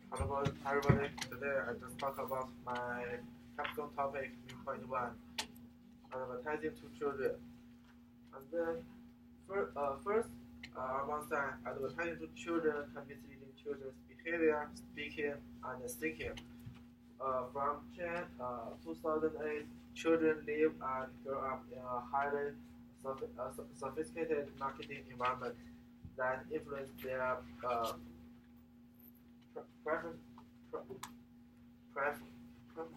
Hello everybody, today I just talk about my capstone topic in point one, advertising to children. And then first, I want to say advertising to children can misleading children's behavior, speaking, and thinking. From 2008, children live and grow up in a highly sophisticated marketing environment that influence their preference, pref-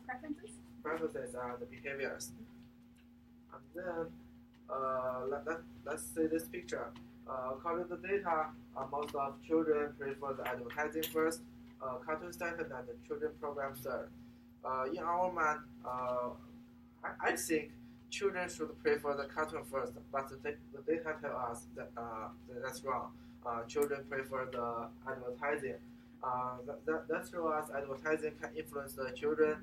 Preferences? preferences and behaviors. And then let's see this picture. According to the data, most of children prefer the advertising first, cartoon second, and the children program third. In our mind, I think children should prefer the cartoon first, but the data tell us that that's wrong. Children prefer the advertising. That shows us advertising can influence the children,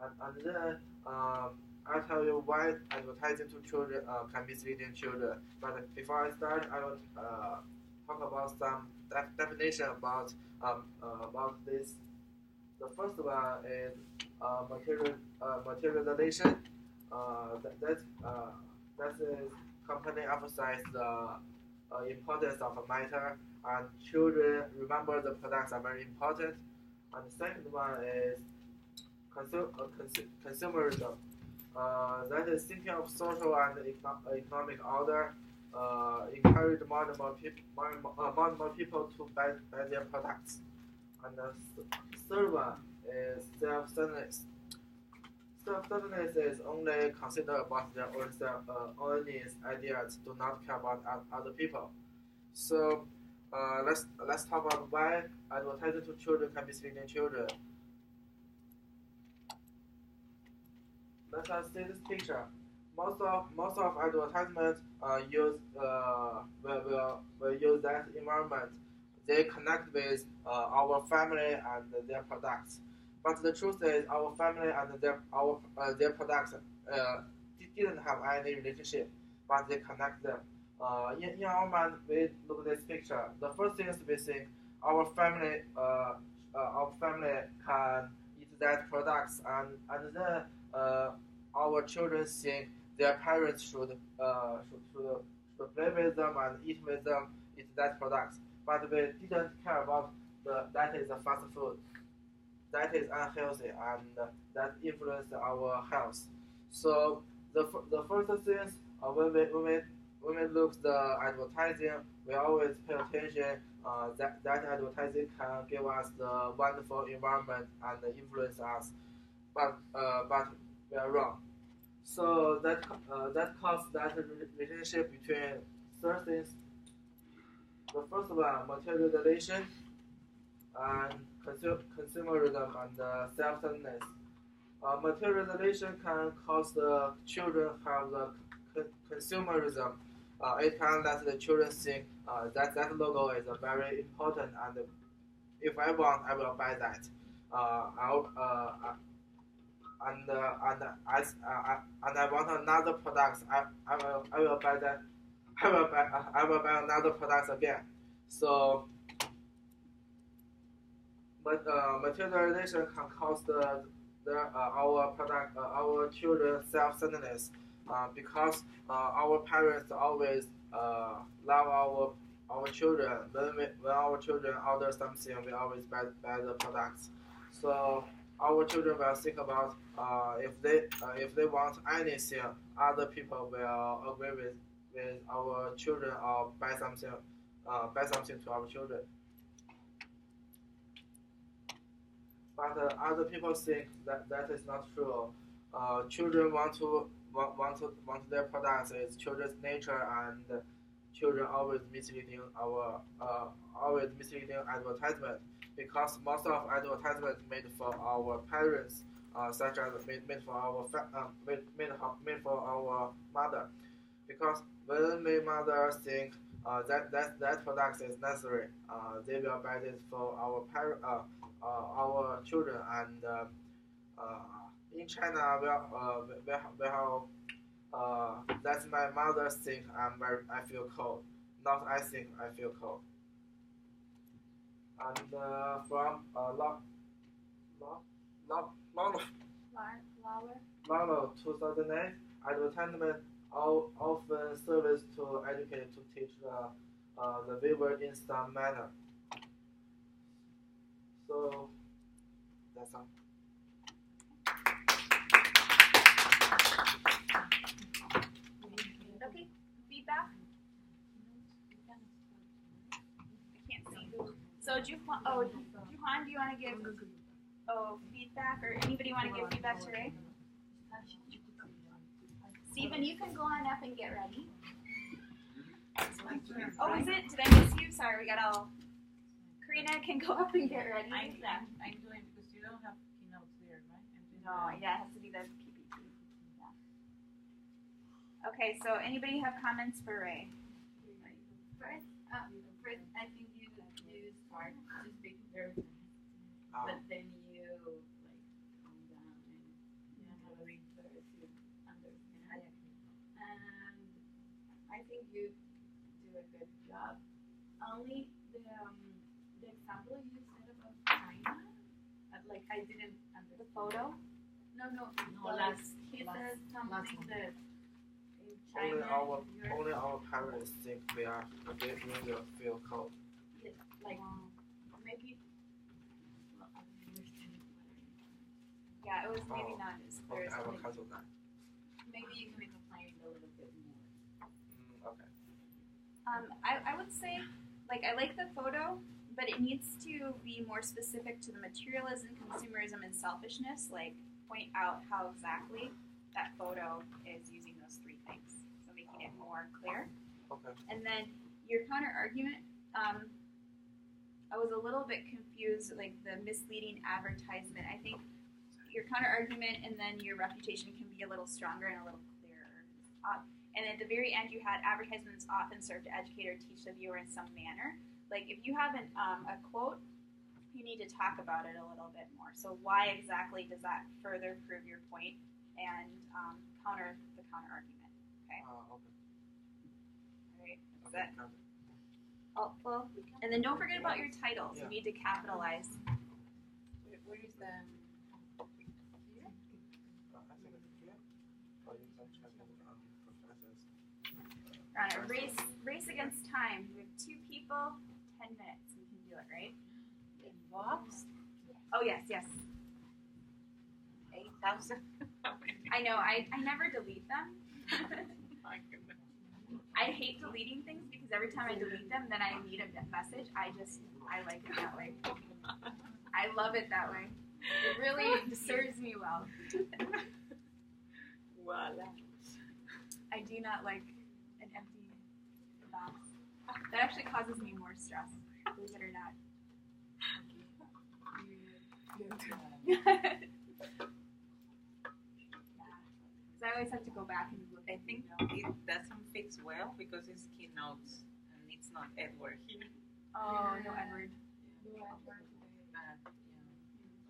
and then I'll tell you why advertising to children can misleading children. But before I start, I will talk about some definition about this. The first one is materialization. That is company emphasize the importance of a matter, and children remember the products are very important. And the second one is consumerism. That is thinking of social and economic order, encourage more and more people to buy their products. And the third one is self-centeredness. Self-centeredness is only consider about their own needs, ideas, do not care about other people. So let's talk about why advertising to children can mislead children. Let us see this picture. Most of advertisements will use that environment. They connect with our family and their products. But the truth is, our family and their products didn't have any relationship, but they connect them. In our mind, we look at this picture. The first thing is we think our family can eat that products, and then our children think their parents should play with them and eat with them, eat that products. But we didn't care about that is a fast food, that is unhealthy, and that influence our health. So the first thing when we look the advertising, we always pay attention that advertising can give us the wonderful environment and influence us, but we are wrong. So that causes that relationship between third things. The first one, materialization and consumerism and self-centeredness. Materialization can cause the children have the consumerism. It can let the children think that logo is very important, and if I want, I will buy that. I'll, and I want another product. I will buy that. I will buy another product again. So, but materialization can cause our children self-centeredness, because our parents always love our children. When our children order something, we always buy the products. So our children will think about if they want anything, other people will agree with our children or buy something to our children. But other people think that is not true. Children want their products. It's children's nature, and children always misleading advertisement, because most of advertisement made for our parents, such as made for made for our mother, because when my mother think that product is necessary, they will buy this for our children. And in China, we have that's my mother think I feel cold, not I think I feel cold. And from Lalo 2008, advertisement often serves to educate to teach the viewer in some manner. So that's all. Okay, feedback? I can't see. So Juhan, do you want to give feedback, or anybody want to give feedback to Ray? Stephen, you can go on up and get ready. Oh, is it? Did I miss you? Sorry, we got all. Karina can go up and get ready. I'm doing, because you don't have keynotes there, right? No, yeah, it has to be the PPT. Yeah. Okay, so anybody have comments for Ray? First, I think you start just being very fast, but then you calm down and very first you understand. And I think you do a good job. Only the example you said about China, I didn't understand. The photo? No. He said something that in China. Only our parents think we will feel cold. Maybe. Well, I don't understand what Yeah, it was maybe not as clear as maybe you can explain it a little bit more. Okay. I would say, I like the photo, but it needs to be more specific to the materialism, consumerism, and selfishness. Point out how exactly that photo is using those three things. So making it more clear. Okay. And then your counter argument, I was a little bit confused, the misleading advertisement. I think your counter argument and then your refutation can be a little stronger and a little clearer. And at the very end, you had advertisements often serve to educate or teach the viewer in some manner. If you have a quote, you need to talk about it a little bit more. So why exactly does that further prove your point and counter the counter argument? Okay. Okay. All right. Is that helpful? And then don't forget about your titles. You need to capitalize. Where is the? I think it's here. Or you can check it on professors. We're on a race against time. We have 2 people, 10 minutes. We can do it, right? Box? Oh, yes. 8,000? I know. I never delete them. My goodness. I hate deleting things because every time I delete them, then I need a message. I like it that way. I love it that way. It really serves me well. Voila. I do not like an empty box. That actually causes me more stress, believe it or not. Yeah. So I always have to go back and look. I think it doesn't fix well because it's keynotes and it's not Edward here. Oh, no, Edward. No Edward today. But,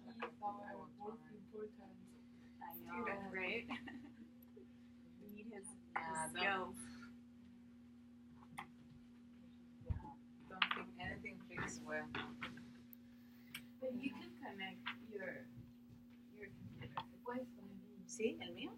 He's our most important I know, student. right? We need his Yeah, skills. don't think anything fixes well. But you can connect your computer. ¿Sí? ¿El mío?